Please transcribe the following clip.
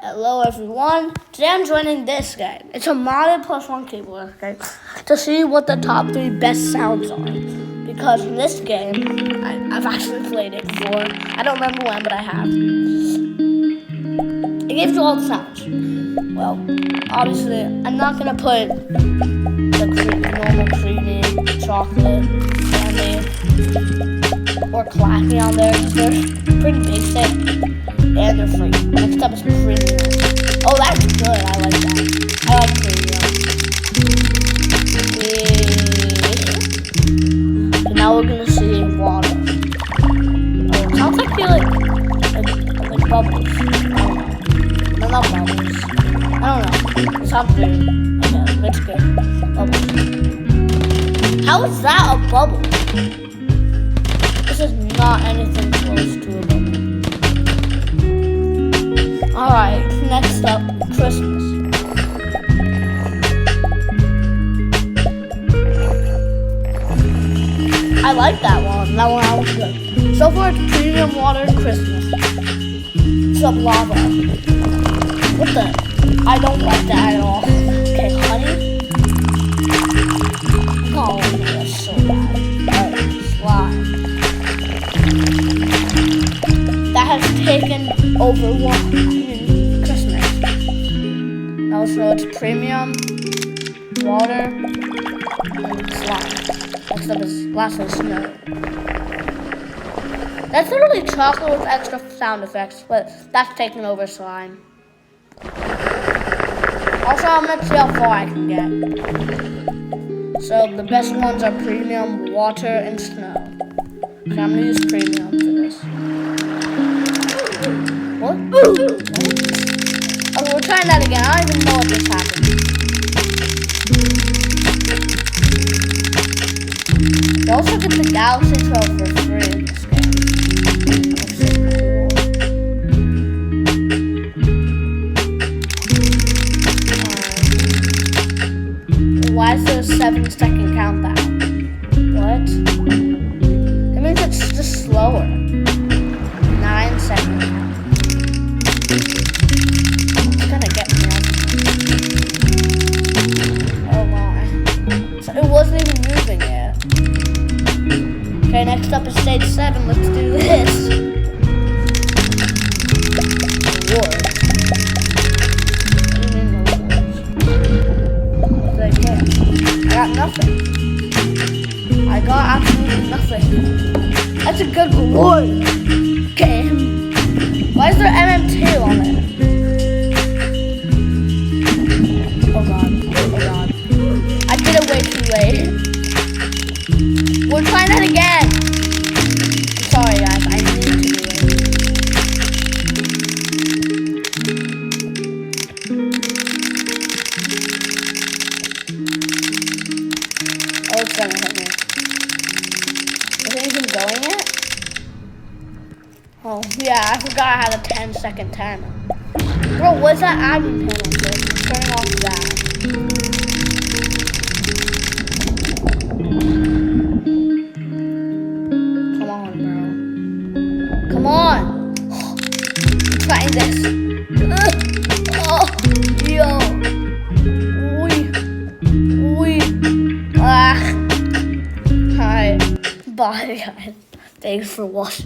Hello everyone, today I'm joining this game. It's a modded +1 keyboard game to see what the top 3 best sounds are. Because in this game, I've actually played it before. I don't remember when, but I have. It gives you all the sounds. Well, obviously, I'm not going to put the normal creamy, chocolate, candy, or clapping on there because they're pretty basic. And they're free. Next up is premium. Oh, that's good. I like that. I like premium. Okay, now we're gonna see water. Oh, it sounds like bubbles. I don't know. No, not bubbles. I don't know. It sounds weird. Okay, it's good. Bubbles. How is that a bubble? This is not anything close to a bubble. Alright, next up, Christmas. I like that one. That one was good. So far, it's premium water and Christmas. Some lava. What the? I don't like that at all. Okay, honey. Oh, that's so bad. Alright, slime. That has taken over Christmas. Also, it's premium, water, and slime. Next up is last one, snow. That's literally chocolate with extra sound effects, but that's taking over slime. Also, I'm gonna see how far I can get. So the best ones are premium, water, and snow. Okay, I'm gonna use premium for this. What? Okay, we're trying that again. I don't even know what just happened. You also get the Galaxy 12 for free in this game. Why is there a 7-second countdown? What? That means it's just slower. 9 seconds. It's gonna get me up. Oh my. So it wasn't even moving yet. Okay, next up is stage 7. Let's do this. Rewards. What do you mean rewards? What did I get? I got nothing. I got absolutely nothing. That's a good reward. Game. Why is there MM2 on it? Oh god. Oh god. I did it way too late. We're trying that again. Sorry guys, I need to do it. Oh, it's gonna hit me. Is it even going yet? Oh, yeah, I forgot I had a 10-second timer. Bro, what's that admin panel for? Turning off that. Come on, bro. Come on! I'm trying this. Oh, yo. Alright. Bye, guys. Thanks for watching.